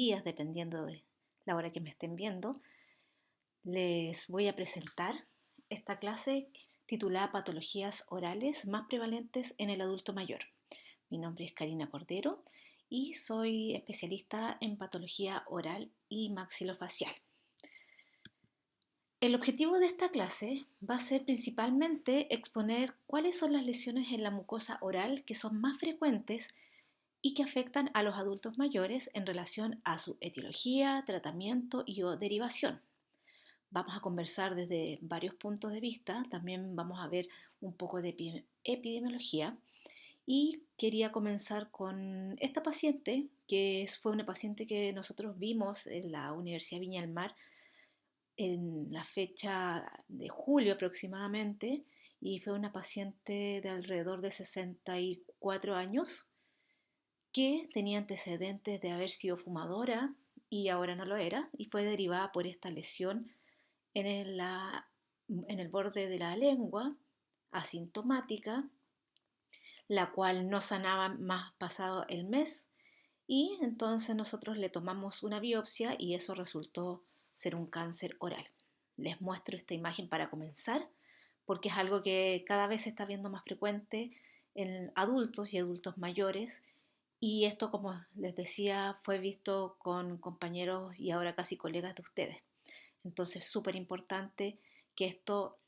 días, dependiendo de la hora que me estén viendo, les voy a presentar esta clase titulada Patologías orales más prevalentes en el adulto mayor. Mi nombre es Karina Cordero y soy especialista en patología oral y maxilofacial. El objetivo de esta clase va a ser principalmente exponer cuáles son las lesiones en la mucosa oral que son más frecuentes y que afectan a los adultos mayores en relación a su etiología, tratamiento y o derivación. Vamos a conversar desde varios puntos de vista, también vamos a ver un poco de epidemiología y quería comenzar con esta paciente, que fue una paciente que nosotros vimos en la Universidad Viña del Mar en la fecha de julio aproximadamente, y fue una paciente de alrededor de 64 años que tenía antecedentes de haber sido fumadora y ahora no lo era, y fue derivada por esta lesión en el borde de la lengua, asintomática, la cual no sanaba más pasado el mes, y entonces nosotros le tomamos una biopsia y eso resultó ser un cáncer oral. Les muestro esta imagen para comenzar, porque es algo que cada vez se está viendo más frecuente en adultos y adultos mayores, y esto, como les decía, fue visto con compañeros y ahora casi colegas de ustedes. Entonces, súper importante que esto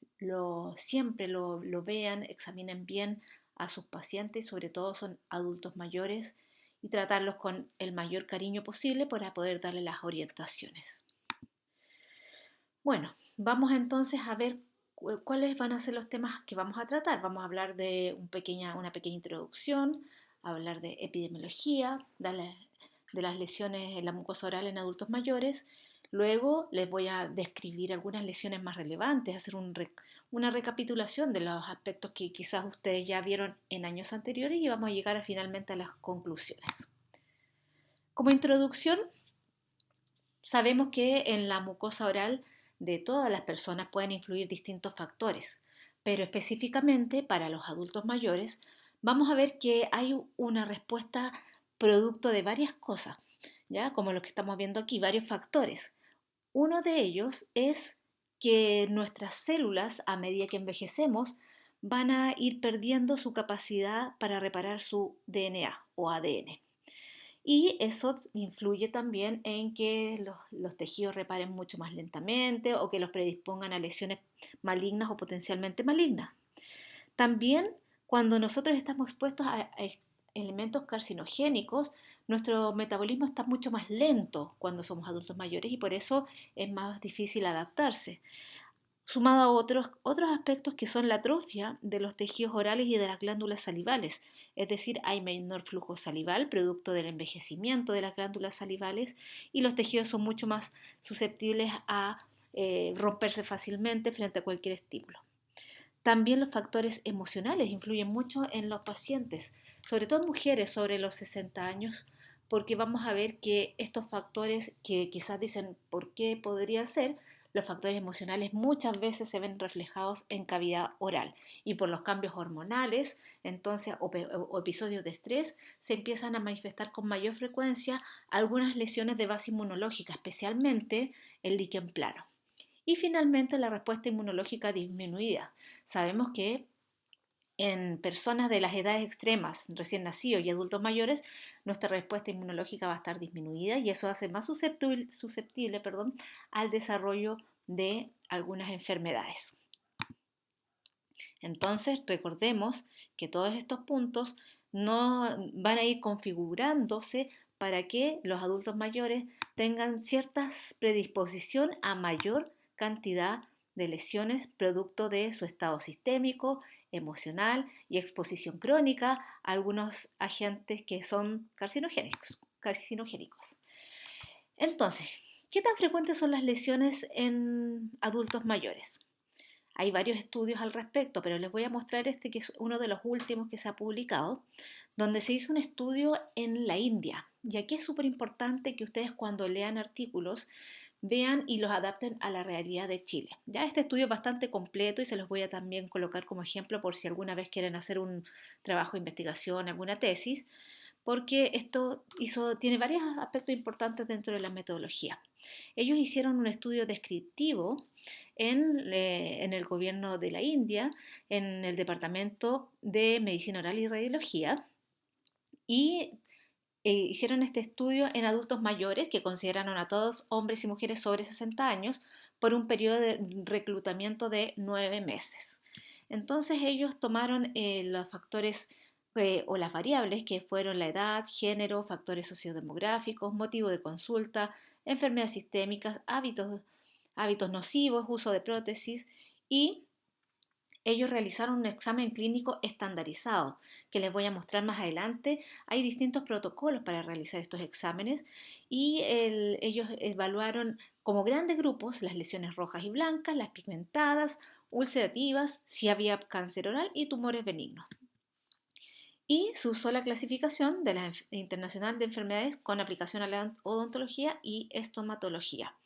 siempre lo vean, examinen bien a sus pacientes, sobre todo son adultos mayores, y tratarlos con el mayor cariño posible para poder darle las orientaciones. Bueno, vamos entonces a ver cuáles van a ser los temas que vamos a tratar. Vamos a hablar de una pequeña introducción, hablar de epidemiología, de las lesiones en la mucosa oral en adultos mayores. Luego les voy a describir algunas lesiones más relevantes, hacer una recapitulación de los aspectos que quizás ustedes ya vieron en años anteriores, y vamos a llegar finalmente a las conclusiones. Como introducción, sabemos que en la mucosa oral de todas las personas pueden influir distintos factores, pero específicamente para los adultos mayores vamos a ver que hay una respuesta producto de varias cosas, ¿ya? Como lo que estamos viendo aquí, varios factores. Uno de ellos es que nuestras células, a medida que envejecemos, van a ir perdiendo su capacidad para reparar su DNA o ADN. Y eso influye también en que los tejidos reparen mucho más lentamente o que los predispongan a lesiones malignas o potencialmente malignas. También, cuando nosotros estamos expuestos a elementos carcinogénicos, nuestro metabolismo está mucho más lento cuando somos adultos mayores y por eso es más difícil adaptarse. Sumado a otros aspectos que son la atrofia de los tejidos orales y de las glándulas salivales, es decir, hay menor flujo salival producto del envejecimiento de las glándulas salivales, y los tejidos son mucho más susceptibles a romperse fácilmente frente a cualquier estímulo. También los factores emocionales influyen mucho en los pacientes, sobre todo en mujeres sobre los 60 años, porque vamos a ver que estos factores que quizás dicen por qué podría ser, los factores emocionales muchas veces se ven reflejados en cavidad oral, y por los cambios hormonales, entonces, o episodios de estrés, se empiezan a manifestar con mayor frecuencia algunas lesiones de base inmunológica, especialmente el líquen plano. Y finalmente, la respuesta inmunológica disminuida. Sabemos que en personas de las edades extremas, recién nacidos y adultos mayores, nuestra respuesta inmunológica va a estar disminuida, y eso hace más susceptible al desarrollo de algunas enfermedades. Entonces, recordemos que todos estos puntos no van a ir configurándose para que los adultos mayores tengan cierta predisposición a mayor cantidad de lesiones producto de su estado sistémico, emocional y exposición crónica a algunos agentes que son carcinogénicos. Entonces, ¿qué tan frecuentes son las lesiones en adultos mayores? Hay varios estudios al respecto, pero les voy a mostrar este que es uno de los últimos que se ha publicado, donde se hizo un estudio en la India. Y aquí es súper importante que ustedes, cuando lean artículos, vean y los adapten a la realidad de Chile. Ya este estudio es bastante completo y se los voy a también colocar como ejemplo por si alguna vez quieren hacer un trabajo de investigación, alguna tesis, porque tiene varios aspectos importantes dentro de la metodología. Ellos hicieron un estudio descriptivo en el gobierno de la India, en el Departamento de Medicina Oral y Radiología, y hicieron este estudio en adultos mayores que consideraron a todos hombres y mujeres sobre 60 años por un periodo de reclutamiento de 9 meses. Entonces ellos tomaron los factores o las variables que fueron la edad, género, factores sociodemográficos, motivo de consulta, enfermedades sistémicas, hábitos nocivos, uso de prótesis, y ellos realizaron un examen clínico estandarizado, que les voy a mostrar más adelante. Hay distintos protocolos para realizar estos exámenes y ellos evaluaron como grandes grupos las lesiones rojas y blancas, las pigmentadas, ulcerativas, si había cáncer oral y tumores benignos. Y se usó la clasificación de la Internacional de Enfermedades con aplicación a la odontología y estomatología.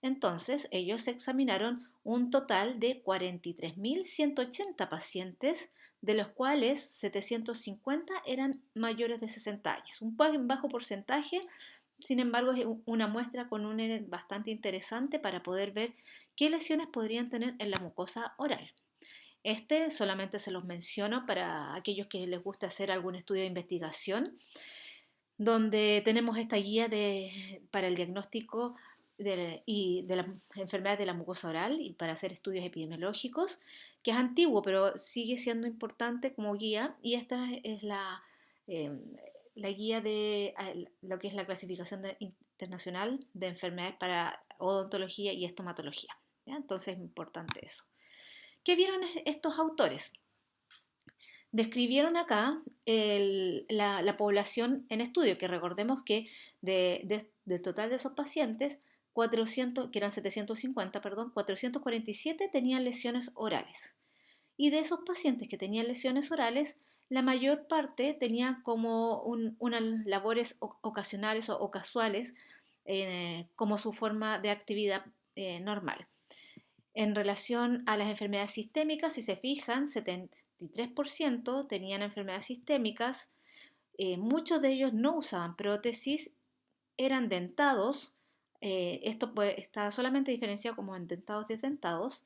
Entonces, ellos examinaron un total de 43.180 pacientes, de los cuales 750 eran mayores de 60 años. Un bajo porcentaje, sin embargo, es una muestra con un N bastante interesante para poder ver qué lesiones podrían tener en la mucosa oral. Este solamente se los menciono para aquellos que les gusta hacer algún estudio de investigación, donde tenemos esta guía para el diagnóstico de las enfermedades de la mucosa oral y para hacer estudios epidemiológicos, que es antiguo, pero sigue siendo importante como guía, y esta es eh, la guía de lo que es la clasificación internacional de enfermedades para odontología y estomatología. ¿Ya? Entonces es importante eso. ¿Qué vieron estos autores? Describieron acá la población en estudio, que recordemos que del total de esos pacientes, 400, que eran 750, perdón, 447 tenían lesiones orales. Y de esos pacientes que tenían lesiones orales, la mayor parte tenía como unas labores ocasionales o casuales como su forma de actividad normal. En relación a las enfermedades sistémicas, si se fijan, 73% tenían enfermedades sistémicas, muchos de ellos no usaban prótesis, eran dentados, esto está solamente diferenciado como en dentados y desdentados,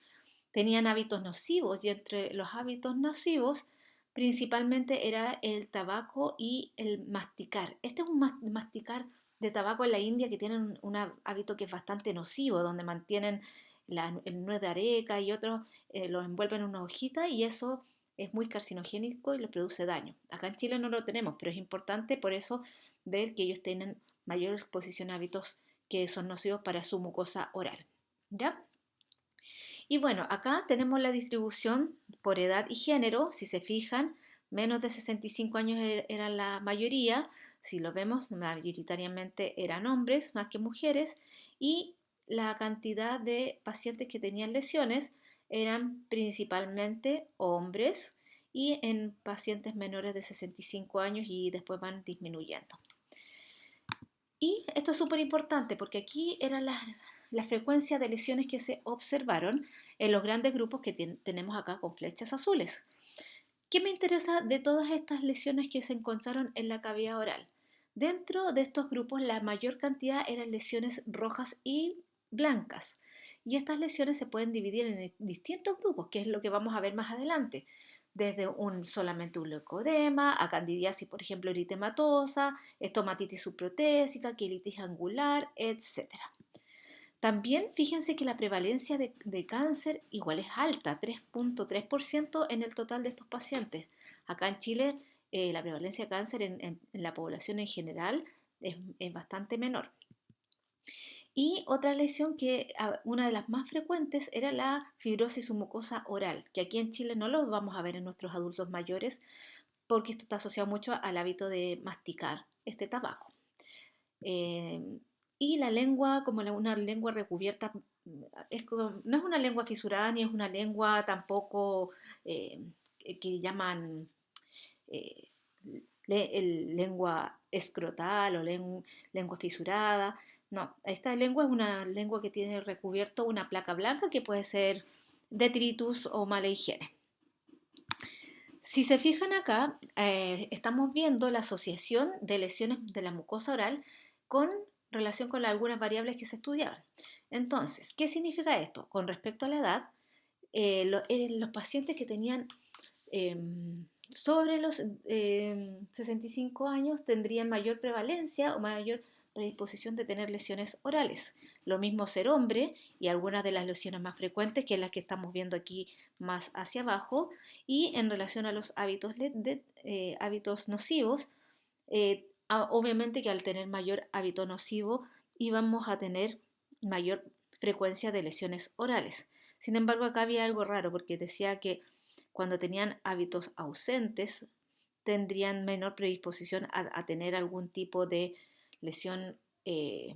tenían hábitos nocivos, y entre los hábitos nocivos principalmente era el tabaco y el masticar. Este es un masticar de tabaco en la India, que tienen un hábito que es bastante nocivo, donde mantienen el nuez de areca y otros, los envuelven en una hojita, y eso es muy carcinogénico y les produce daño. Acá en Chile no lo tenemos, pero es importante por eso ver que ellos tienen mayor exposición a hábitos que son nocivos para su mucosa oral. ¿Ya? Y bueno, acá tenemos la distribución por edad y género. Si se fijan, menos de 65 años eran la mayoría. Si lo vemos, mayoritariamente eran hombres más que mujeres. Y la cantidad de pacientes que tenían lesiones eran principalmente hombres, y en pacientes menores de 65 años, y después van disminuyendo. Y esto es súper importante porque aquí era la frecuencia de lesiones que se observaron en los grandes grupos que tenemos acá con flechas azules. ¿Qué me interesa de todas estas lesiones que se encontraron en la cavidad oral? Dentro de estos grupos, la mayor cantidad eran lesiones rojas y blancas. Y estas lesiones se pueden dividir en distintos grupos, que es lo que vamos a ver más adelante. Desde solamente un leucodema, a candidiasis, por ejemplo, eritematosa, estomatitis subprotésica, quilitis angular, etc. También fíjense que la prevalencia de cáncer igual es alta, 3.3% en el total de estos pacientes. Acá en Chile la prevalencia de cáncer en la población en general es bastante menor. Y otra lesión que una de las más frecuentes era la fibrosis submucosa oral, que aquí en Chile no lo vamos a ver en nuestros adultos mayores, porque esto está asociado mucho al hábito de masticar este tabaco. Eh, y la lengua, como una lengua recubierta, no es una lengua fisurada ni es una lengua tampoco que llaman eh, lengua escrotal o lengua fisurada. No, esta lengua es una lengua que tiene recubierto una placa blanca que puede ser detritus o mala higiene. Si se fijan acá, estamos viendo la asociación de lesiones de la mucosa oral con relación con algunas variables que se estudiaban. Entonces, ¿qué significa esto? Con respecto a la edad, los pacientes que tenían eh, sobre los 65 años tendrían mayor prevalencia o mayor predisposición de tener lesiones orales. Lo mismo ser hombre y algunas de las lesiones más frecuentes, que es las que estamos viendo aquí más hacia abajo, y en relación a los hábitos nocivos, obviamente que al tener mayor hábito nocivo íbamos a tener mayor frecuencia de lesiones orales. Sin embargo, acá había algo raro porque decía que cuando tenían hábitos ausentes tendrían menor predisposición a tener algún tipo de lesión eh,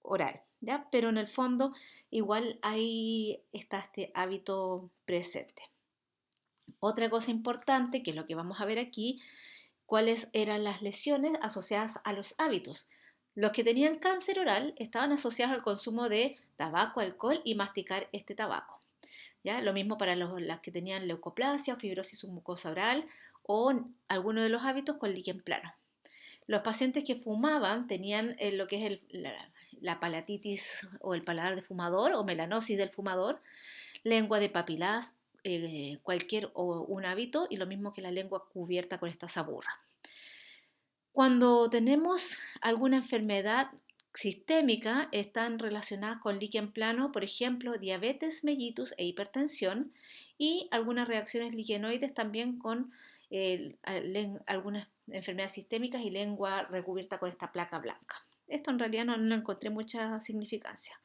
oral, ¿ya? Pero en el fondo igual ahí está este hábito presente. Otra cosa importante, que es lo que vamos a ver aquí, cuáles eran las lesiones asociadas a los hábitos. Los que tenían cáncer oral estaban asociados al consumo de tabaco, alcohol y masticar este tabaco. ¿Ya? Lo mismo para las que tenían leucoplasia o fibrosis submucosa oral o alguno de los hábitos con líquen plano. Los pacientes que fumaban tenían lo que es la palatitis o el paladar de fumador o melanosis del fumador, lengua de papilas, cualquier o un hábito y lo mismo que la lengua cubierta con esta saburra. Cuando tenemos alguna enfermedad sistémica, están relacionadas con líquen plano, por ejemplo, diabetes mellitus e hipertensión, y algunas reacciones liquenoides también con algunas enfermedades sistémicas y lengua recubierta con esta placa blanca. Esto en realidad no encontré mucha significancia.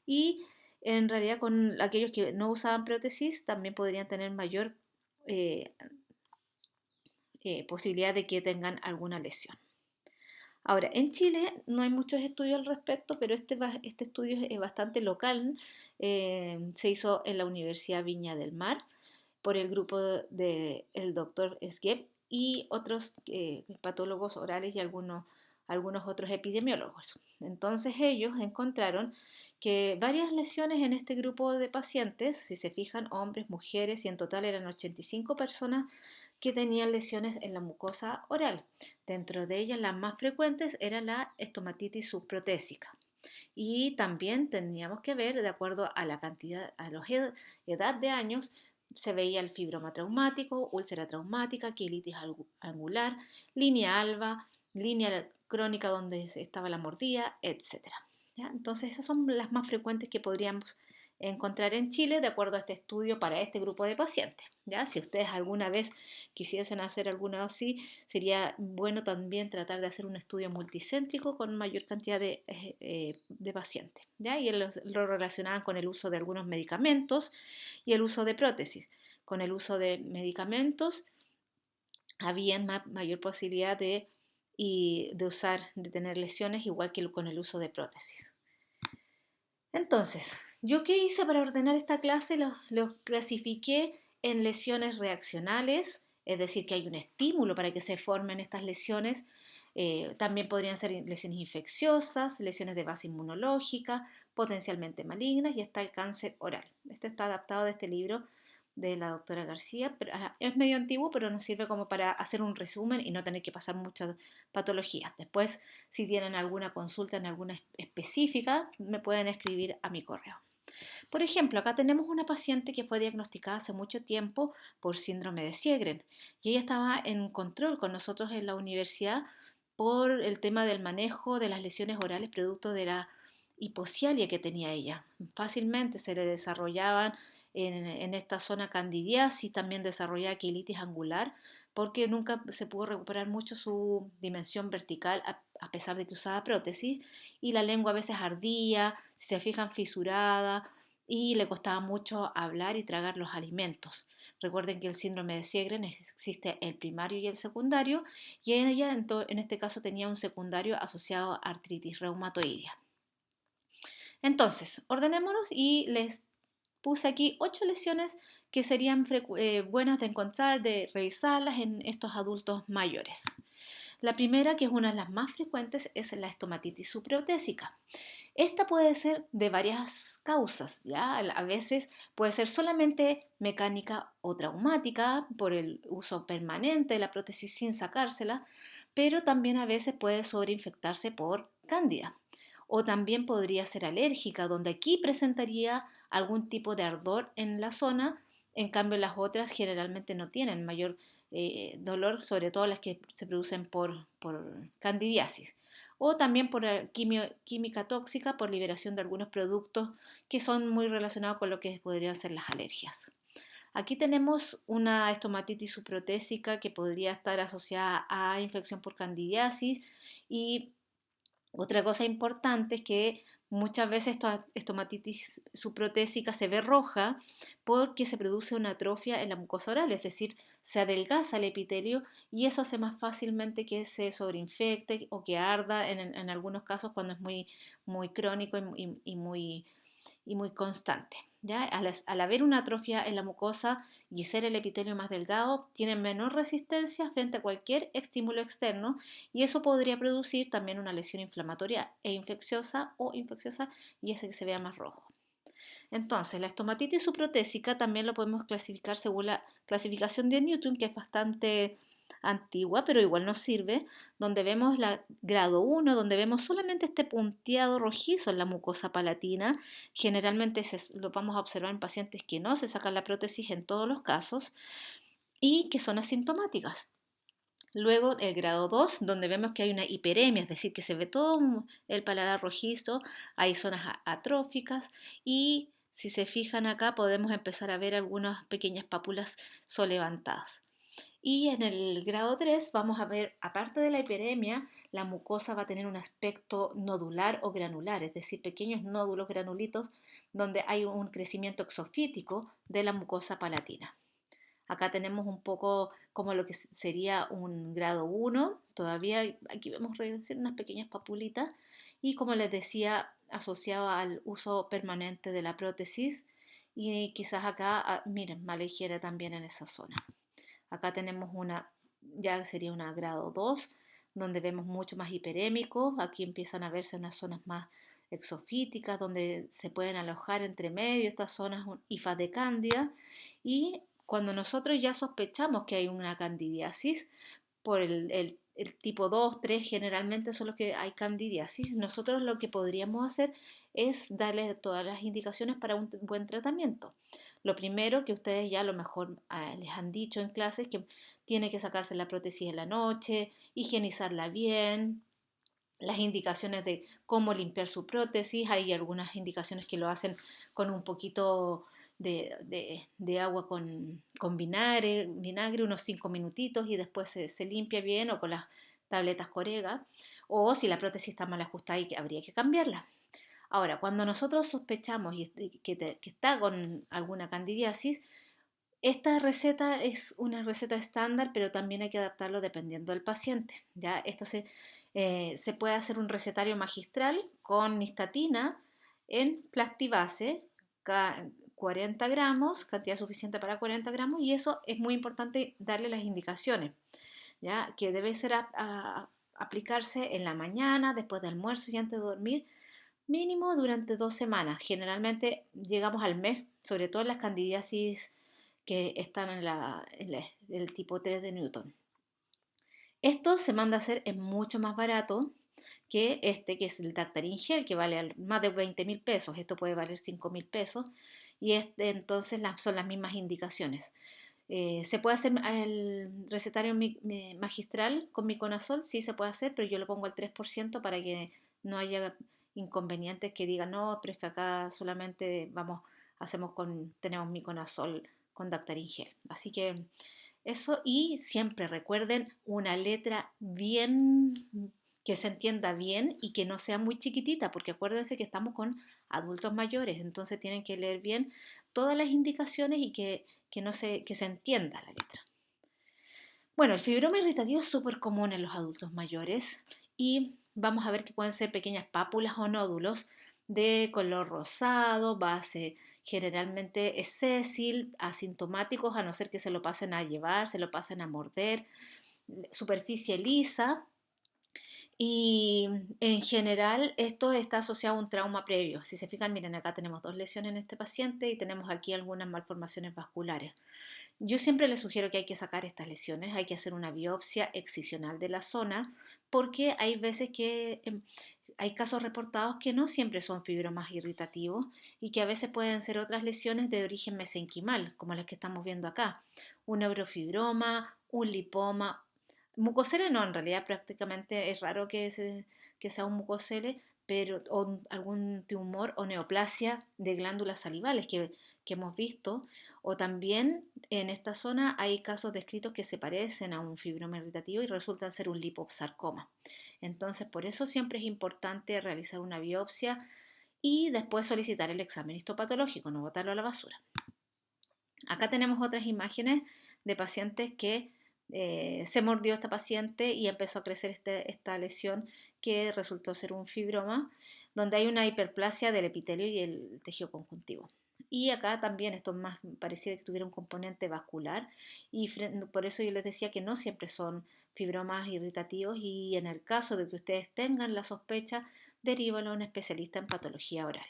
Y en realidad con aquellos que no usaban prótesis también podrían tener mayor eh, posibilidad de que tengan alguna lesión. Ahora, en Chile no hay muchos estudios al respecto, pero este estudio es bastante local. Se hizo en la Universidad Viña del Mar por el grupo del doctor Esgueb y otros patólogos orales y algunos otros epidemiólogos. Entonces ellos encontraron que varias lesiones en este grupo de pacientes, si se fijan, hombres, mujeres, y en total eran 85 personas que tenían lesiones en la mucosa oral. Dentro de ellas, las más frecuentes era la estomatitis subprotésica. Y también teníamos que ver, de acuerdo a la cantidad, a la edad de años, se veía el fibroma traumático, úlcera traumática, quilitis angular, línea alba, línea crónica donde estaba la mordida, etc. ¿Ya? Entonces esas son las más frecuentes que podríamos encontrar en Chile de acuerdo a este estudio para este grupo de pacientes. ¿Ya? Si ustedes alguna vez quisiesen hacer alguna así, sería bueno también tratar de hacer un estudio multicéntrico con mayor cantidad de pacientes. ¿Ya? Y lo relacionaban con el uso de algunos medicamentos y el uso de prótesis. Con el uso de medicamentos había mayor posibilidad de tener lesiones igual que con el uso de prótesis. Entonces, ¿yo qué hice para ordenar esta clase? Los clasifiqué en lesiones reaccionales, es decir, que hay un estímulo para que se formen estas lesiones. También podrían ser lesiones infecciosas, lesiones de base inmunológica, potencialmente malignas, y está el cáncer oral. Este está adaptado de este libro de la doctora García. Es medio antiguo, pero nos sirve como para hacer un resumen y no tener que pasar muchas patologías. Después, si tienen alguna consulta en alguna específica, me pueden escribir a mi correo. Por ejemplo, acá tenemos una paciente que fue diagnosticada hace mucho tiempo por síndrome de Sjögren y ella estaba en control con nosotros en la universidad por el tema del manejo de las lesiones orales producto de la hipocialia que tenía ella. Fácilmente se le desarrollaban en esta zona candidiasis, también desarrollaba quilitis angular, porque nunca se pudo recuperar mucho su dimensión vertical a pesar de que usaba prótesis, y la lengua a veces ardía, si se fijan fisurada, y le costaba mucho hablar y tragar los alimentos. Recuerden que el síndrome de Sjögren existe el primario y el secundario, y ella en este caso tenía un secundario asociado a artritis reumatoidea. Entonces, ordenémonos y les puse aquí 8 lesiones que serían buenas de encontrar, de revisarlas en estos adultos mayores. La primera, que es una de las más frecuentes, es la estomatitis subprotésica. Esta puede ser de varias causas, ¿ya? A veces puede ser solamente mecánica o traumática por el uso permanente de la prótesis sin sacársela, pero también a veces puede sobreinfectarse por cándida. O también podría ser alérgica, donde aquí presentaría algún tipo de ardor en la zona, en cambio las otras generalmente no tienen mayor dolor, sobre todo las que se producen por candidiasis o también por química tóxica por liberación de algunos productos que son muy relacionados con lo que podrían ser las alergias. Aquí tenemos una estomatitis subprotésica que podría estar asociada a infección por candidiasis y otra cosa importante es que muchas veces esta estomatitis subprotésica se ve roja porque se produce una atrofia en la mucosa oral, es decir, se adelgaza el epitelio y eso hace más fácilmente que se sobreinfecte o que arda en algunos casos cuando es muy crónico y muy constante. ¿Ya? Al haber una atrofia en la mucosa y ser el epitelio más delgado, tienen menor resistencia frente a cualquier estímulo externo y eso podría producir también una lesión inflamatoria e infecciosa o infecciosa y ese que se vea más rojo. Entonces, la estomatitis subprotésica también lo podemos clasificar según la clasificación de Newton, que es bastante antigua, pero igual nos sirve, donde vemos la grado 1, donde vemos solamente este punteado rojizo en la mucosa palatina. Generalmente lo vamos a observar en pacientes que no se sacan la prótesis en todos los casos y que son asintomáticas. Luego el grado 2, donde vemos que hay una hiperemia, es decir, que se ve todo el paladar rojizo, hay zonas atróficas y si se fijan acá podemos empezar a ver algunas pequeñas pápulas solevantadas. Y en el grado 3 vamos a ver, aparte de la hiperemia, la mucosa va a tener un aspecto nodular o granular, es decir, pequeños nódulos granulitos donde hay un crecimiento exofítico de la mucosa palatina. Acá tenemos un poco como lo que sería un grado 1. Todavía aquí vemos unas pequeñas papulitas y como les decía, asociado al uso permanente de la prótesis y quizás acá, miren, mala higiene también en esa zona. Acá tenemos una, ya sería una grado 2, donde vemos mucho más hiperémicos. Aquí empiezan a verse unas zonas más exofíticas, donde se pueden alojar entre medio estas zonas hifas de cándida. Y cuando nosotros ya sospechamos que hay una candidiasis, por el tipo 2, 3 generalmente son los que hay candidiasis, nosotros lo que podríamos hacer es darle todas las indicaciones para un buen tratamiento. Lo primero que ustedes ya a lo mejor les han dicho en clases que tiene que sacarse la prótesis en la noche, higienizarla bien, las indicaciones de cómo limpiar su prótesis, hay algunas indicaciones que lo hacen con un poquito de agua con vinagre, unos 5 minutitos y después se limpia bien o con las tabletas Corega, o si la prótesis está mal ajustada y que habría que cambiarla. Ahora, cuando nosotros sospechamos que está con alguna candidiasis, esta receta es una receta estándar, pero también hay que adaptarlo dependiendo del paciente. ¿Ya? Se puede hacer un recetario magistral con nistatina en Plastivase, 40 gramos, cantidad suficiente para 40 gramos, y eso es muy importante darle las indicaciones, ¿ya? Que debe ser aplicarse en la mañana, después del almuerzo y antes de dormir, mínimo durante 2 semanas. Generalmente llegamos al mes, sobre todo en las candidiasis que están en el tipo 3 de Newton. Esto se manda a hacer, es mucho más barato que este, que es el Dactarin Gel, que vale más de 20.000 pesos. Esto puede valer 5.000 pesos. Y entonces son las mismas indicaciones. ¿Se puede hacer el recetario magistral con miconazol? Sí, se puede hacer, pero yo le pongo el 3% para que no haya inconvenientes que digan, no, pero es que acá solamente tenemos miconazol con Dactarin Gel. Así que eso, y siempre recuerden una letra bien, que se entienda bien y que no sea muy chiquitita, porque acuérdense que estamos con adultos mayores, entonces tienen que leer bien todas las indicaciones y que se entienda la letra. Bueno, el fibroma irritativo es súper común en los adultos mayores y vamos a ver que pueden ser pequeñas pápulas o nódulos de color rosado, base generalmente es sésil, asintomáticos, a no ser que se lo pasen a llevar, se lo pasen a morder, superficie lisa Y en general esto está asociado a un trauma previo. Si se fijan, miren, acá tenemos dos lesiones en este paciente y tenemos aquí algunas malformaciones vasculares. Yo siempre les sugiero que hay que sacar estas lesiones, hay que hacer una biopsia excisional de la zona, porque hay veces que hay casos reportados que no siempre son fibromas irritativos y que a veces pueden ser otras lesiones de origen mesenquimal, como las que estamos viendo acá. Un neurofibroma, un lipoma, mucosele no, en realidad prácticamente es raro que sea un mucosele, pero o algún tumor o neoplasia de glándulas salivales que hemos visto, o también en esta zona hay casos descritos que se parecen a un fibroma irritativo y resultan ser un liposarcoma. Entonces, por eso siempre es importante realizar una biopsia y después solicitar el examen histopatológico, no botarlo a la basura. Acá tenemos otras imágenes de pacientes que se mordió esta paciente y empezó a crecer esta lesión que resultó ser un fibroma, donde hay una hiperplasia del epitelio y el tejido conjuntivo. Y acá también esto más pareciera que tuviera un componente vascular y por eso yo les decía que no siempre son fibromas irritativos y en el caso de que ustedes tengan la sospecha, deríbalo a un especialista en patología oral.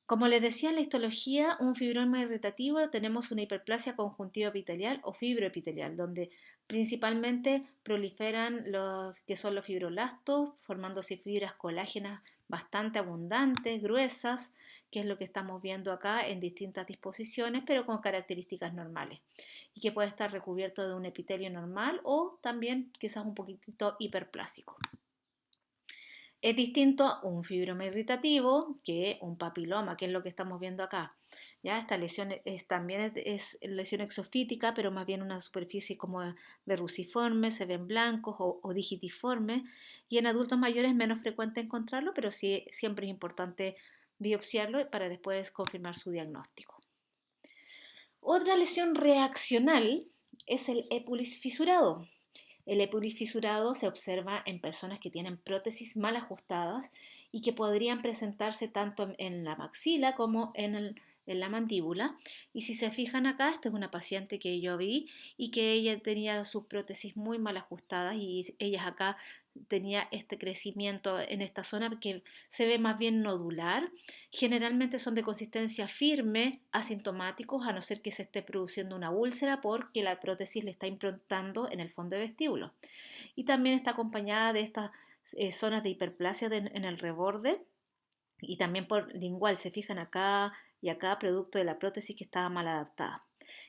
Como les decía en la histología, un fibroma irritativo tenemos una hiperplasia conjuntiva epitelial o fibroepitelial, donde principalmente proliferan los que son los fibroblastos, formándose fibras colágenas bastante abundantes, gruesas, que es lo que estamos viendo acá en distintas disposiciones, pero con características normales, y que puede estar recubierto de un epitelio normal o también quizás un poquitito hiperplásico. Es distinto a un fibroma irritativo que un papiloma, que es lo que estamos viendo acá. ¿Ya? Esta lesión también es lesión exofítica, pero más bien una superficie como verruciforme, se ven blancos o digitiformes, y en adultos mayores es menos frecuente encontrarlo, pero sí siempre es importante biopsiarlo para después confirmar su diagnóstico. Otra lesión reaccional es el épulis fisurado. El épulis fisurado se observa en personas que tienen prótesis mal ajustadas y que podrían presentarse tanto en la maxila como en la mandíbula. Y si se fijan acá, esta es una paciente que yo vi y que ella tenía sus prótesis muy mal ajustadas y ella acá tenía este crecimiento en esta zona que se ve más bien nodular. Generalmente son de consistencia firme, asintomáticos, a no ser que se esté produciendo una úlcera porque la prótesis le está implantando en el fondo de vestíbulo. Y también está acompañada de estas zonas de hiperplasia en el reborde y también por lingual, se fijan acá y acá, producto de la prótesis que estaba mal adaptada.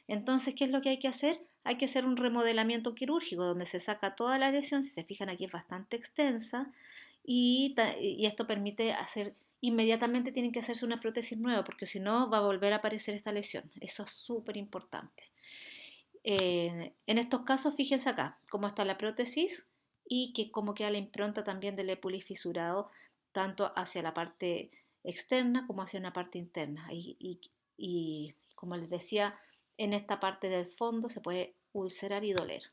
Entonces, ¿qué es lo que hay que hacer? Hay que hacer un remodelamiento quirúrgico donde se saca toda la lesión, si se fijan aquí es bastante extensa y esto permite hacer, inmediatamente tienen que hacerse una prótesis nueva porque si no va a volver a aparecer esta lesión. Eso es súper importante. En estos casos, fíjense acá cómo está la prótesis y que cómo queda la impronta también del épulis fisurado, tanto hacia la parte externa como hacia una parte interna. Y como les decía, en esta parte del fondo se puede ulcerar y doler.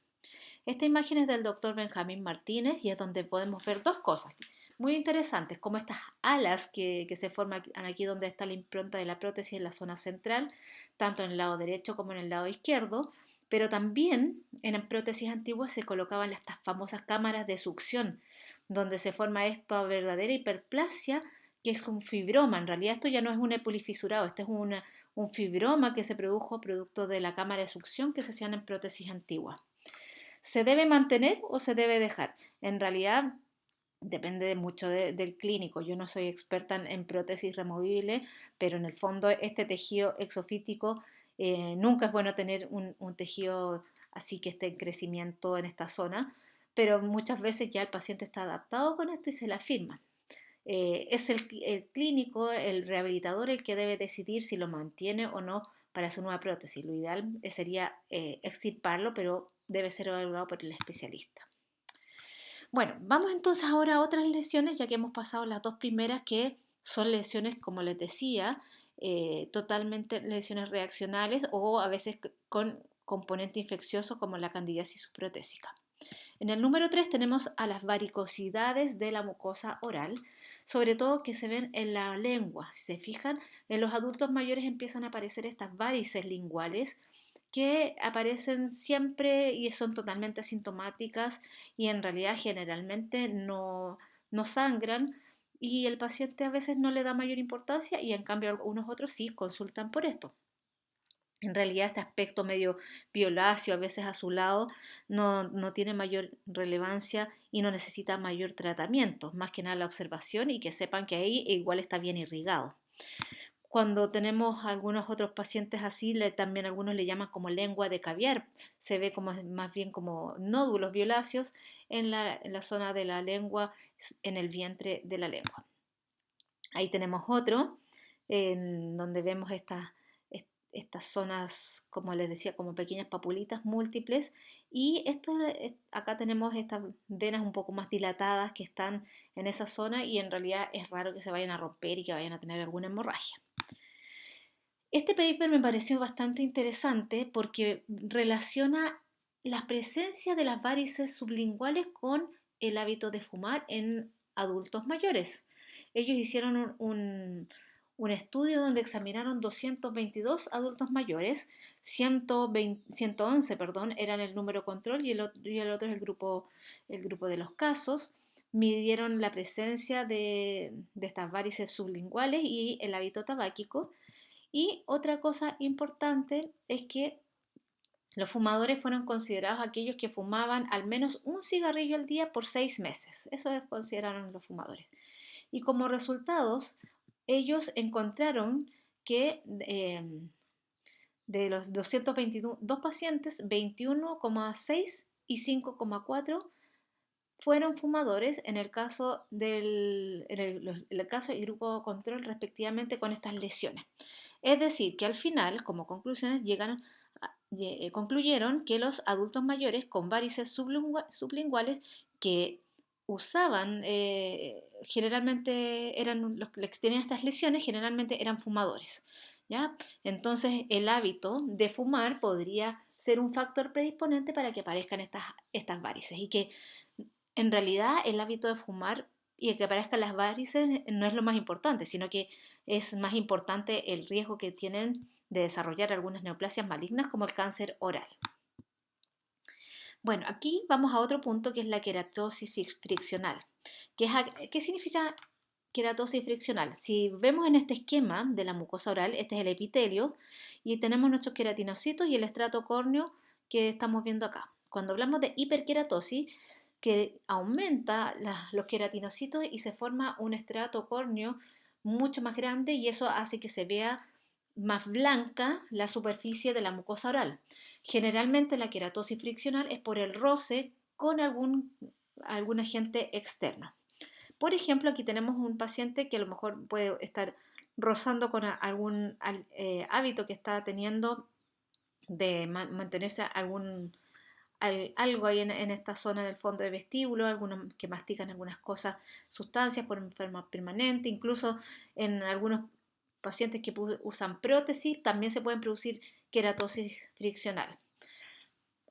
Esta imagen es del doctor Benjamín Martínez y es donde podemos ver dos cosas muy interesantes, como estas alas que se forman aquí donde está la impronta de la prótesis en la zona central, tanto en el lado derecho como en el lado izquierdo, pero también en prótesis antiguas se colocaban estas famosas cámaras de succión, donde se forma esta verdadera hiperplasia, que es un fibroma. En realidad esto ya no es un épulis fisurado, este es un fibroma que se produjo producto de la cámara de succión que se hacían en prótesis antiguas. ¿Se debe mantener o se debe dejar? En realidad depende mucho del clínico. Yo no soy experta en prótesis removibles, pero en el fondo este tejido exofítico nunca es bueno tener un tejido así que esté en crecimiento en esta zona, pero muchas veces ya el paciente está adaptado con esto y se la firma. Es el clínico, el rehabilitador, el que debe decidir si lo mantiene o no para su nueva prótesis. Lo ideal sería extirparlo, pero debe ser evaluado por el especialista. Bueno, vamos entonces ahora a otras lesiones, ya que hemos pasado las dos primeras, que son lesiones, como les decía, totalmente lesiones reaccionales o a veces con componente infeccioso como la candidiasis subprotésica. En el número 3 tenemos a las varicosidades de la mucosa oral, sobre todo que se ven en la lengua. Si se fijan, en los adultos mayores empiezan a aparecer estas varices linguales que aparecen siempre y son totalmente asintomáticas y en realidad generalmente no sangran y el paciente a veces no le da mayor importancia y en cambio algunos otros sí consultan por esto. En realidad este aspecto medio violáceo, a veces azulado, no tiene mayor relevancia y no necesita mayor tratamiento, más que nada la observación y que sepan que ahí igual está bien irrigado. Cuando tenemos algunos otros pacientes así, también algunos le llaman como lengua de caviar. Se ve como más bien como nódulos violáceos en la zona de la lengua, en el vientre de la lengua. Ahí tenemos otro, en donde vemos estas zonas, como les decía, como pequeñas papulitas múltiples. Y acá tenemos estas venas un poco más dilatadas que están en esa zona y en realidad es raro que se vayan a romper y que vayan a tener alguna hemorragia. Este paper me pareció bastante interesante porque relaciona la presencia de las varices sublinguales con el hábito de fumar en adultos mayores. Ellos hicieron un estudio donde examinaron 222 adultos mayores, 111 eran el número control y el otro es el grupo de los casos. Midieron la presencia de estas varices sublinguales y el hábito tabáquico y otra cosa importante es que los fumadores fueron considerados aquellos que fumaban al menos un cigarrillo al día por 6 meses. Eso consideraron los fumadores. Y como resultados, ellos encontraron que de los 222 pacientes, 21,6 y 5,4 fueron fumadores en el caso el caso y grupo control respectivamente con estas lesiones. Es decir, que al final, como conclusiones, concluyeron que los adultos mayores con varices sublinguales que usaban, generalmente eran los que tenían estas lesiones, generalmente eran fumadores. ¿Ya? Entonces, el hábito de fumar podría ser un factor predisponente para que aparezcan estas varices y que en realidad el hábito de fumar y que aparezcan las varices no es lo más importante, sino que es más importante el riesgo que tienen de desarrollar algunas neoplasias malignas como el cáncer oral. Bueno, aquí vamos a otro punto que es la queratosis friccional. ¿Qué significa queratosis friccional? Si vemos en este esquema de la mucosa oral, este es el epitelio y tenemos nuestros queratinocitos y el estrato córneo que estamos viendo acá. Cuando hablamos de hiperqueratosis, que aumenta los queratinocitos y se forma un estrato córneo mucho más grande y eso hace que se vea más blanca la superficie de la mucosa oral. Generalmente la queratosis friccional es por el roce con algún agente externo. Por ejemplo, aquí tenemos un paciente que a lo mejor puede estar rozando con algún hábito que está teniendo de mantenerse algo ahí en esta zona del fondo del vestíbulo, algunos que mastican algunas cosas, sustancias por enferma permanente, incluso en algunos pacientes que usan prótesis también se pueden producir queratosis friccional.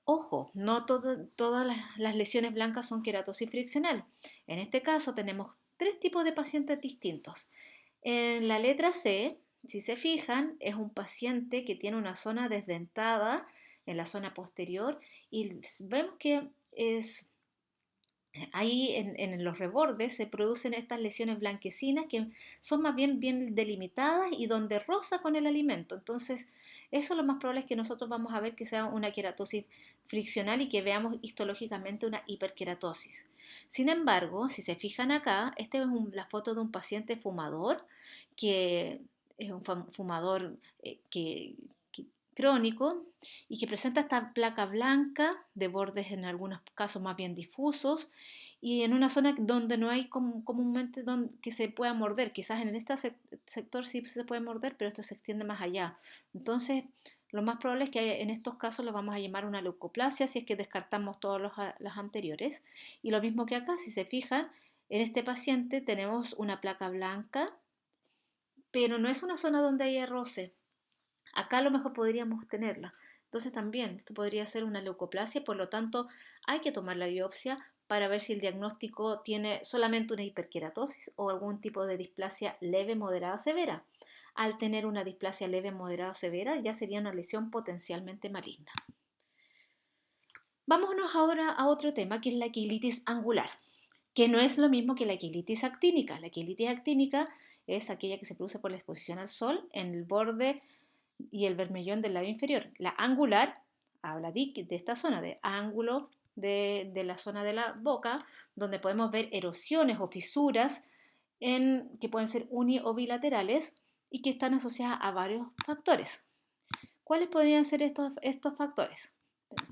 Ojo, no todas las lesiones blancas son queratosis friccional. En este caso tenemos 3 tipos de pacientes distintos. En la letra C, si se fijan, es un paciente que tiene una zona desdentada en la zona posterior y vemos que ahí en los rebordes se producen estas lesiones blanquecinas que son más bien delimitadas y donde roza con el alimento. Entonces, eso lo más probable es que nosotros vamos a ver que sea una queratosis friccional y que veamos histológicamente una hiperqueratosis. Sin embargo, si se fijan acá, esta es la foto de un paciente fumador que es un fumador crónico y que presenta esta placa blanca de bordes en algunos casos más bien difusos y en una zona donde no hay comúnmente que se pueda morder. Quizás en este sector sí se puede morder, pero esto se extiende más allá. Entonces, lo más probable es que en estos casos lo vamos a llamar una leucoplasia si es que descartamos todos los anteriores. Y lo mismo que acá, si se fijan, en este paciente tenemos una placa blanca, pero no es una zona donde haya roce. Acá a lo mejor podríamos tenerla. Entonces también esto podría ser una leucoplasia, por lo tanto hay que tomar la biopsia para ver si el diagnóstico tiene solamente una hiperqueratosis o algún tipo de displasia leve, moderada, severa. Al tener una displasia leve, moderada o severa, ya sería una lesión potencialmente maligna. Vámonos ahora a otro tema, que es la quilitis angular, que no es lo mismo que la quilitis actínica. La quilitis actínica es aquella que se produce por la exposición al sol en el borde y el bermellón del labio inferior. La angular habla de esta zona, de ángulo de la zona de la boca, donde podemos ver erosiones o fisuras que pueden ser uni o bilaterales y que están asociadas a varios factores. ¿Cuáles podrían ser estos factores?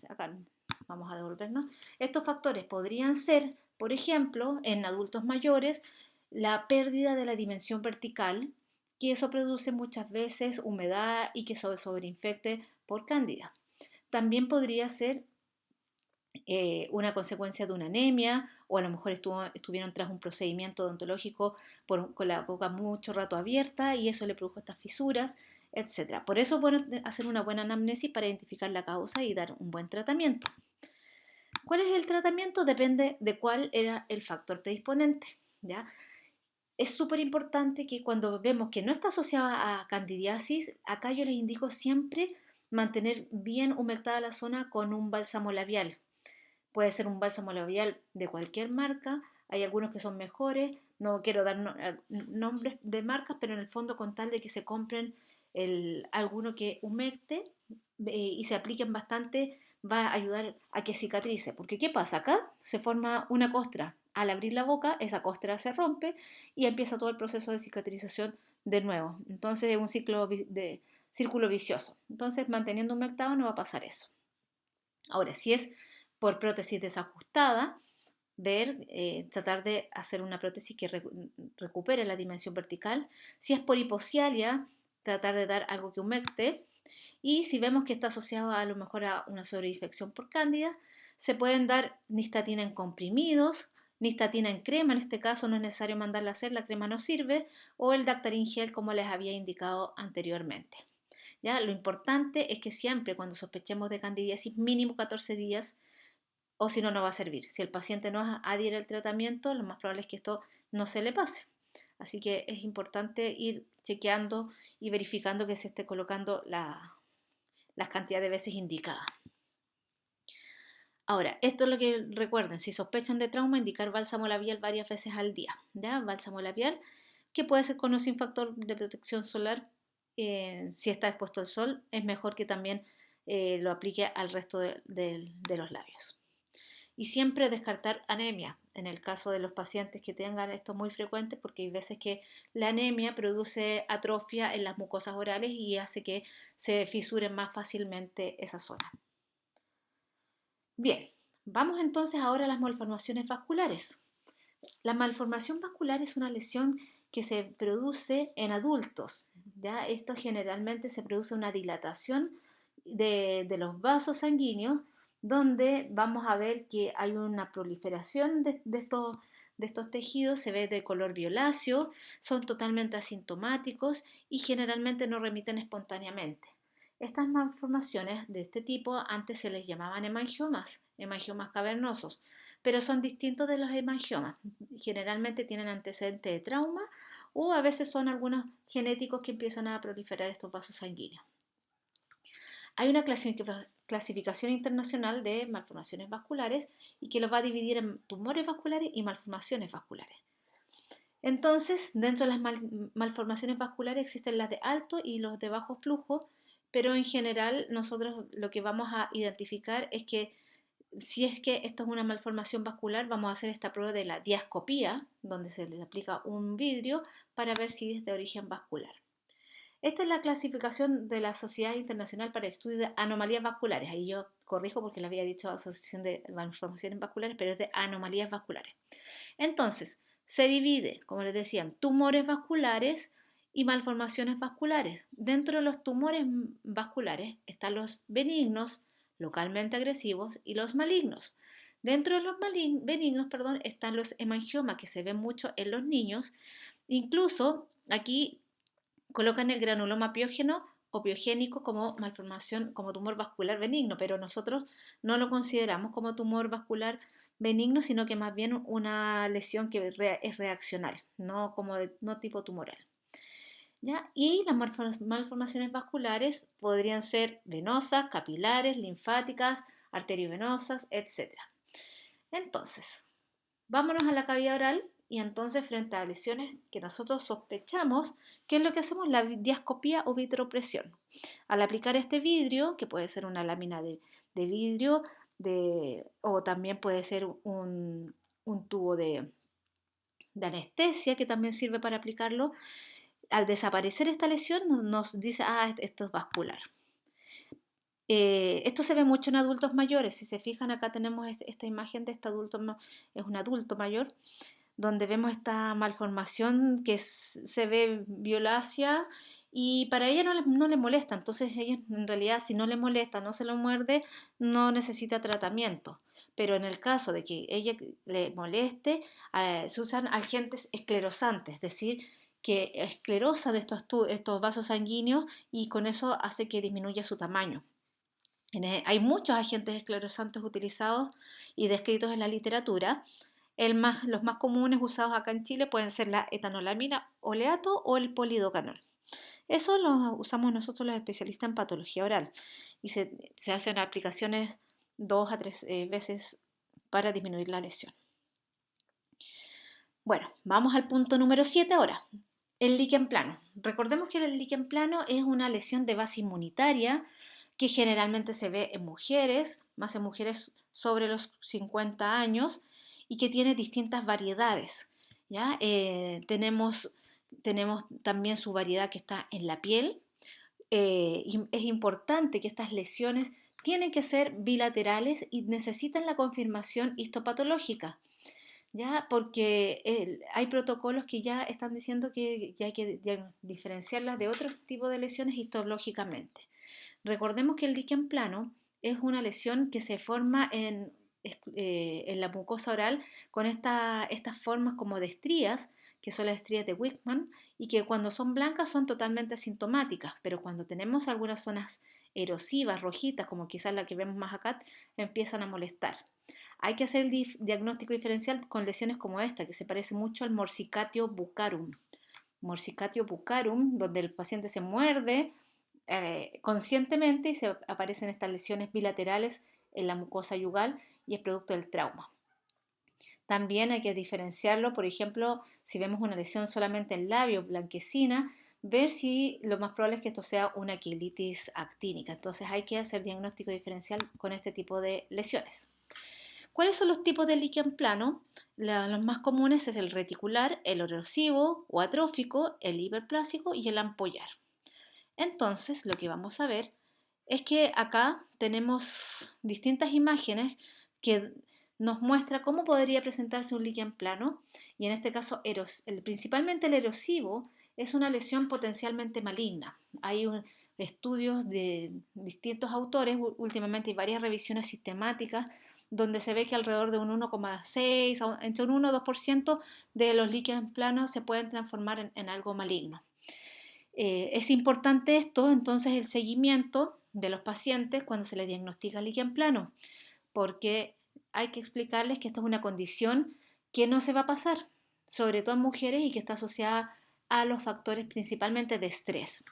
Acá vamos a devolvernos. Estos factores podrían ser, por ejemplo, en adultos mayores, la pérdida de la dimensión vertical, que eso produce muchas veces humedad y que sobreinfecte por cándida. También podría ser una consecuencia de una anemia, o a lo mejor estuvieron tras un procedimiento odontológico con la boca mucho rato abierta y eso le produjo estas fisuras, etc. Por eso es bueno hacer una buena anamnesis para identificar la causa y dar un buen tratamiento. ¿Cuál es el tratamiento? Depende de cuál era el factor predisponente, ¿ya? Es súper importante que cuando vemos que no está asociada a candidiasis, acá yo les indico siempre mantener bien humectada la zona con un bálsamo labial. Puede ser un bálsamo labial de cualquier marca, hay algunos que son mejores, no quiero dar nombres de marcas, pero en el fondo con tal de que se compren alguno que humecte y se apliquen bastante, va a ayudar a que cicatrice. Porque ¿qué pasa? Acá se forma una costra. Al abrir la boca, esa costra se rompe y empieza todo el proceso de cicatrización de nuevo. Entonces es un círculo vicioso. Entonces, manteniendo humectado no va a pasar eso. Ahora, si es por prótesis desajustada, tratar de hacer una prótesis que recupere la dimensión vertical. Si es por hipocialia, tratar de dar algo que humecte. Y si vemos que está asociado a lo mejor a una sobreinfección por cándida, se pueden dar nistatina en comprimidos, nistatina en crema, en este caso no es necesario mandarla a hacer, la crema no sirve, o el Dactarin gel como les había indicado anteriormente. ¿Ya? Lo importante es que siempre cuando sospechemos de candidiasis, mínimo 14 días, o si no, no va a servir. Si el paciente no adhiere al tratamiento, lo más probable es que esto no se le pase. Así que es importante ir chequeando y verificando que se esté colocando las cantidades de veces indicadas. Ahora, esto es lo que recuerden, si sospechan de trauma, indicar bálsamo labial varias veces al día. ¿Ya? Bálsamo labial, que puede ser con o sin factor de protección solar. Si está expuesto al sol, es mejor que también lo aplique al resto de los labios. Y siempre descartar anemia en el caso de los pacientes que tengan esto muy frecuente, porque hay veces que la anemia produce atrofia en las mucosas orales y hace que se fisuren más fácilmente esa zona. Bien, vamos entonces ahora a las malformaciones vasculares. La malformación vascular es una lesión que se produce en adultos. ¿Ya? Esto generalmente se produce una dilatación de los vasos sanguíneos, donde vamos a ver que hay una proliferación de estos tejidos, se ve de color violáceo, son totalmente asintomáticos y generalmente no remiten espontáneamente. Estas malformaciones de este tipo antes se les llamaban hemangiomas cavernosos, pero son distintos de los hemangiomas. Generalmente tienen antecedentes de trauma o a veces son algunos genéticos que empiezan a proliferar estos vasos sanguíneos. Hay una clasificación internacional de malformaciones vasculares y que los va a dividir en tumores vasculares y malformaciones vasculares. Entonces, dentro de las malformaciones vasculares existen las de alto y los de bajo flujo, pero en general nosotros lo que vamos a identificar es que si es que esto es una malformación vascular, vamos a hacer esta prueba de la diascopía, donde se le aplica un vidrio para ver si es de origen vascular. Esta es la clasificación de la Sociedad Internacional para el Estudio de Anomalías Vasculares. Ahí yo corrijo porque le había dicho Asociación de Malformaciones Vasculares, pero es de anomalías vasculares. Entonces, se divide, como les decía, en tumores vasculares y malformaciones vasculares. Dentro de los tumores vasculares están los benignos, localmente agresivos, y los malignos. Dentro de los benignos, están los hemangiomas, que se ven mucho en los niños. Incluso aquí colocan el granuloma piógeno o piogénico como malformación, como tumor vascular benigno, pero nosotros no lo consideramos como tumor vascular benigno, sino que más bien una lesión que es reaccional, no tipo tumoral. ¿ya? Y las malformaciones vasculares podrían ser venosas, capilares, linfáticas, arteriovenosas, etc. Entonces, vámonos a la cavidad oral y entonces frente a lesiones que nosotros sospechamos, ¿qué es lo que hacemos? La diascopía o vitropresión. Al aplicar este vidrio, que puede ser una lámina de vidrio o también puede ser un tubo de anestesia que también sirve para aplicarlo, al desaparecer esta lesión nos dice, esto es vascular. Esto se ve mucho en adultos mayores. Si se fijan, acá tenemos esta imagen de este adulto, es un adulto mayor, donde vemos esta malformación que se ve violácea y para ella no le molesta. Entonces ella en realidad si no le molesta, no se lo muerde, no necesita tratamiento. Pero en el caso de que ella le moleste, se usan agentes esclerosantes, es decir, que esclerosan estos vasos sanguíneos y con eso hace que disminuya su tamaño. Hay muchos agentes esclerosantes utilizados y descritos en la literatura. Los más comunes usados acá en Chile pueden ser la etanolamina oleato o el polidocanol. Eso lo usamos nosotros los especialistas en patología oral y se hacen aplicaciones 2 a 3 veces para disminuir la lesión. Bueno, vamos al punto número 7 ahora. El líquen plano. Recordemos que el líquen plano es una lesión de base inmunitaria que generalmente se ve en mujeres, más en mujeres sobre los 50 años y que tiene distintas variedades. ¿Ya? Tenemos también su variedad que está en la piel. Y es importante que estas lesiones tienen que ser bilaterales y necesitan la confirmación histopatológica. ¿Ya? Porque hay protocolos que ya están diciendo que ya hay que diferenciarlas de otros tipos de lesiones histológicamente. Recordemos que el líquen plano es una lesión que se forma en la mucosa oral con estas formas como de estrías, que son las estrías de Wickman, y que cuando son blancas son totalmente asintomáticas, pero cuando tenemos algunas zonas erosivas, rojitas, como quizás la que vemos más acá, empiezan a molestar. Hay que hacer el diagnóstico diferencial con lesiones como esta, que se parece mucho al morsicatio buccarum. Morsicatio buccarum, donde el paciente se muerde conscientemente y se aparecen estas lesiones bilaterales en la mucosa yugal y es producto del trauma. También hay que diferenciarlo, por ejemplo, si vemos una lesión solamente en labio, blanquecina, ver si lo más probable es que esto sea una quilitis actínica. Entonces hay que hacer diagnóstico diferencial con este tipo de lesiones. ¿Cuáles son los tipos de líquen plano? Los más comunes es el reticular, el erosivo o atrófico, el hiperplásico y el ampollar. Entonces, lo que vamos a ver es que acá tenemos distintas imágenes que nos muestra cómo podría presentarse un líquen plano y en este caso principalmente el erosivo es una lesión potencialmente maligna. Hay estudios de distintos autores, últimamente hay varias revisiones sistemáticas donde se ve que alrededor de un 1,6, entre un 1 y 2% de los líquens planos se pueden transformar en algo maligno. Es importante esto, entonces, el seguimiento de los pacientes cuando se les diagnostica líquen plano, porque hay que explicarles que esta es una condición que no se va a pasar, sobre todo en mujeres y que está asociada a los factores principalmente de estrés.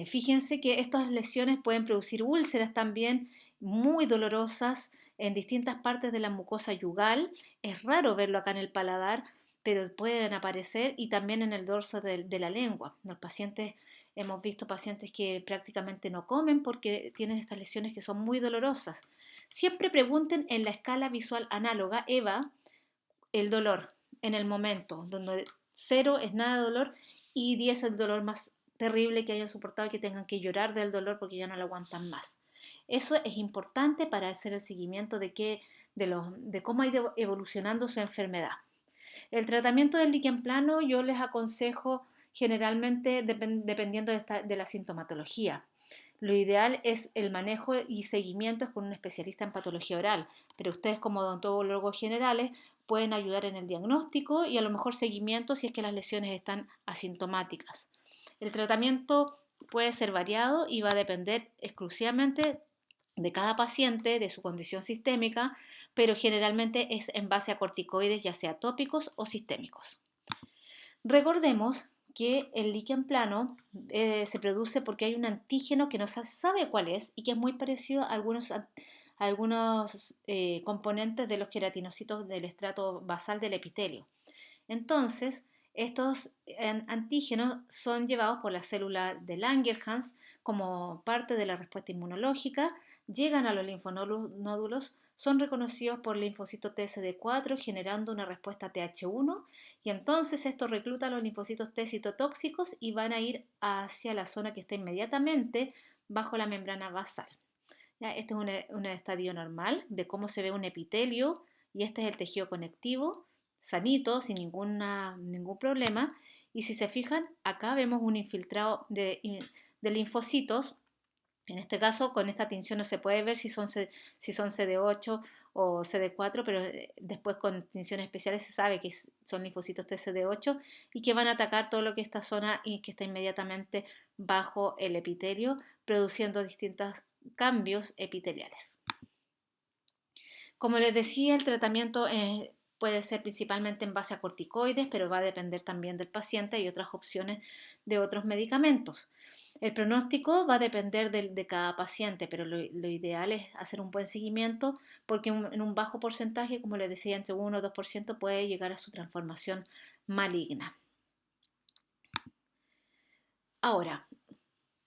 Fíjense que estas lesiones pueden producir úlceras también muy dolorosas en distintas partes de la mucosa yugal. Es raro verlo acá en el paladar, pero pueden aparecer y también en el dorso de la lengua. Los pacientes, hemos visto pacientes que prácticamente no comen porque tienen estas lesiones que son muy dolorosas. Siempre pregunten en la escala visual análoga, EVA, el dolor en el momento, donde 0 es nada de dolor y 10 es el dolor más terrible que hayan soportado y que tengan que llorar del dolor porque ya no lo aguantan más. Eso es importante para hacer el seguimiento de cómo ha ido evolucionando su enfermedad. El tratamiento del líquen plano yo les aconsejo generalmente dependiendo de la sintomatología. Lo ideal es el manejo y seguimiento con un especialista en patología oral, pero ustedes como odontólogos generales pueden ayudar en el diagnóstico y a lo mejor seguimiento si es que las lesiones están asintomáticas. El tratamiento puede ser variado y va a depender exclusivamente de cada paciente, de su condición sistémica, pero generalmente es en base a corticoides, ya sea tópicos o sistémicos. Recordemos que el líquen plano se produce porque hay un antígeno que no se sabe cuál es y que es muy parecido a algunos componentes de los queratinocitos del estrato basal del epitelio. Entonces, estos antígenos son llevados por la célula de Langerhans como parte de la respuesta inmunológica, llegan a los linfonódulos, son reconocidos por linfocitos TSD4 generando una respuesta TH1 y entonces esto recluta a los linfocitos T citotóxicos y van a ir hacia la zona que está inmediatamente bajo la membrana basal. ¿Ya? Este es un estadio normal de cómo se ve un epitelio y este es el tejido conectivo, sanito, sin ningún problema. Y si se fijan, acá vemos un infiltrado de linfocitos. En este caso, con esta tinción no se puede ver si son CD8 o CD4, pero después con tinciones especiales se sabe que son linfocitos TCD8 y que van a atacar todo lo que es esta zona y que está inmediatamente bajo el epitelio, produciendo distintos cambios epiteliales. Como les decía, el tratamiento puede ser principalmente en base a corticoides, pero va a depender también del paciente y otras opciones de otros medicamentos. El pronóstico va a depender de cada paciente, pero lo ideal es hacer un buen seguimiento porque en un bajo porcentaje, como les decía, entre 1 o 2% puede llegar a su transformación maligna. Ahora,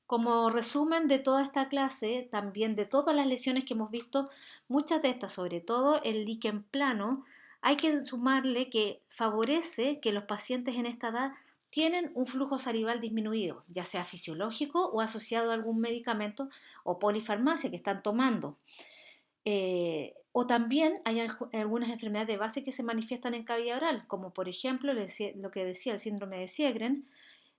como resumen de toda esta clase, también de todas las lesiones que hemos visto, muchas de estas, sobre todo el líquen plano, hay que sumarle que favorece que los pacientes en esta edad tienen un flujo salival disminuido, ya sea fisiológico o asociado a algún medicamento o polifarmacia que están tomando. O también hay algunas enfermedades de base que se manifiestan en cavidad oral, como por ejemplo lo que decía el síndrome de Sjögren.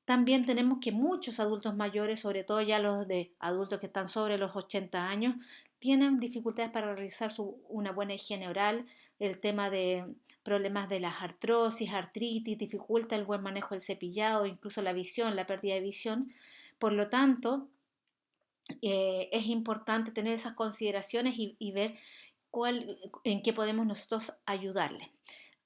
También tenemos que muchos adultos mayores, sobre todo ya los de adultos que están sobre los 80 años, tienen dificultades para realizar una buena higiene oral. El tema de problemas de las artrosis, artritis, dificulta el buen manejo del cepillado, incluso la visión, la pérdida de visión. Por lo tanto, es importante tener esas consideraciones y ver en qué podemos nosotros ayudarle.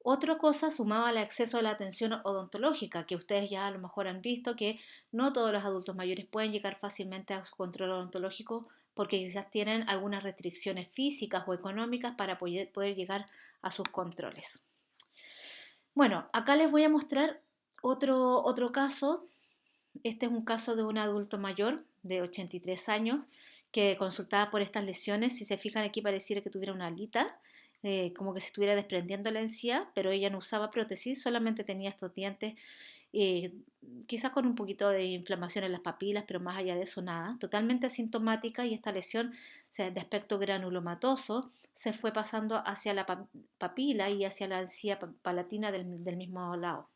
Otra cosa, sumado al acceso a la atención odontológica, que ustedes ya a lo mejor han visto que no todos los adultos mayores pueden llegar fácilmente a su control odontológico porque quizás tienen algunas restricciones físicas o económicas para poder llegar a sus controles. Bueno, acá les voy a mostrar otro caso. Este es un caso de un adulto mayor de 83 años que consultaba por estas lesiones. Si se fijan aquí pareciera que tuviera una alita, como que se estuviera desprendiendo la encía, pero ella no usaba prótesis, solamente tenía estos dientes, eh, quizás con un poquito de inflamación en las papilas, pero más allá de eso nada. Totalmente asintomática y esta lesión, o sea, de aspecto granulomatoso, se fue pasando hacia la papila y hacia la encía palatina del mismo lado.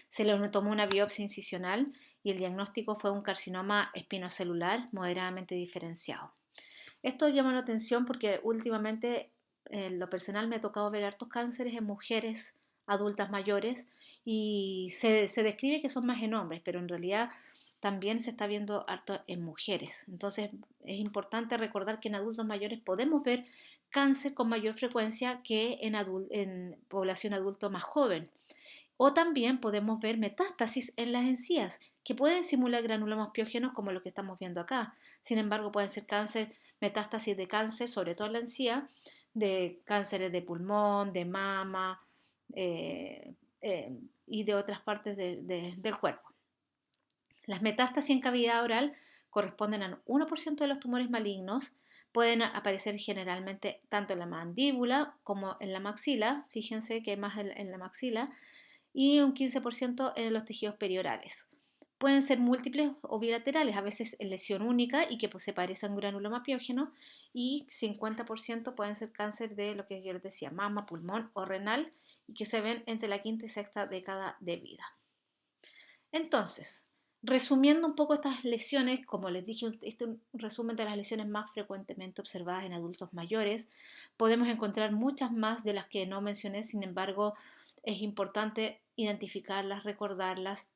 Se le tomó una biopsia incisional y el diagnóstico fue un carcinoma espinocelular moderadamente diferenciado. Esto llama la atención porque últimamente en lo personal me ha tocado ver hartos cánceres en mujeres adultas mayores y se describe que son más en hombres, pero en realidad también se está viendo harto en mujeres. Entonces es importante recordar que en adultos mayores podemos ver cáncer con mayor frecuencia que en población adulta más joven. O también podemos ver metástasis en las encías, que pueden simular granulomas piógenos como lo que estamos viendo acá. Sin embargo, pueden ser metástasis de cáncer, sobre todo en la encía, de cánceres de pulmón, de mama y de otras partes del cuerpo. Las metástasis en cavidad oral corresponden al 1% de los tumores malignos. Pueden aparecer generalmente tanto en la mandíbula como en la maxila. Fíjense que hay más en la maxila y un 15% en los tejidos periorales. Pueden ser múltiples o bilaterales, a veces en lesión única y que se parece a un granuloma piógeno, y 50% pueden ser cáncer de lo que yo les decía, mama, pulmón o renal, y que se ven entre la quinta y sexta década de vida. Entonces, resumiendo un poco estas lesiones, como les dije, este es un resumen de las lesiones más frecuentemente observadas en adultos mayores. Podemos encontrar muchas más de las que no mencioné, sin embargo, es importante identificarlas, recordarlas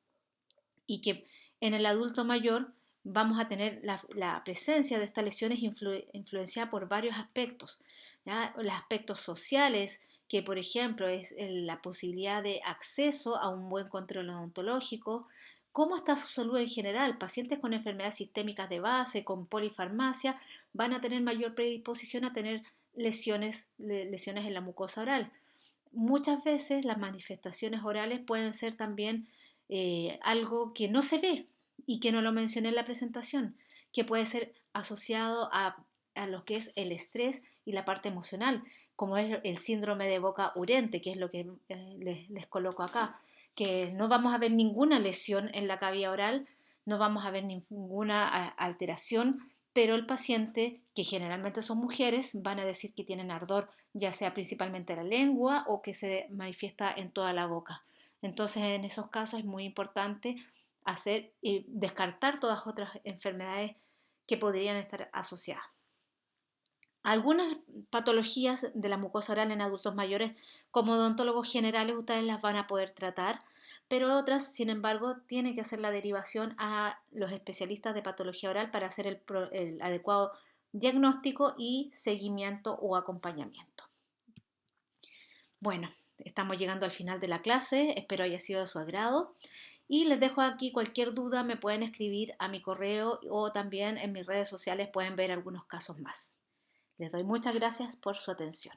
y que en el adulto mayor vamos a tener la presencia de estas lesiones influenciada por varios aspectos, ¿ya? Los aspectos sociales que por ejemplo es la posibilidad de acceso a un buen control odontológico. ¿Cómo está su salud en general? Pacientes con enfermedades sistémicas de base, con polifarmacia, van a tener mayor predisposición a tener lesiones en la mucosa oral. Muchas veces las manifestaciones orales pueden ser también algo que no se ve y que no lo mencioné en la presentación, que puede ser asociado a lo que es el estrés y la parte emocional, como es el síndrome de boca urente, que es lo que les coloco acá, que no vamos a ver ninguna lesión en la cavidad oral, no vamos a ver ninguna alteración, pero el paciente, que generalmente son mujeres, van a decir que tienen ardor, ya sea principalmente en la lengua o que se manifiesta en toda la boca. Entonces, en esos casos es muy importante hacer y descartar todas otras enfermedades que podrían estar asociadas. Algunas patologías de la mucosa oral en adultos mayores, como odontólogos generales, ustedes las van a poder tratar, pero otras, sin embargo, tienen que hacer la derivación a los especialistas de patología oral para hacer el adecuado diagnóstico y seguimiento o acompañamiento. Bueno, estamos llegando al final de la clase, espero haya sido de su agrado y les dejo aquí cualquier duda, me pueden escribir a mi correo o también en mis redes sociales pueden ver algunos casos más. Les doy muchas gracias por su atención.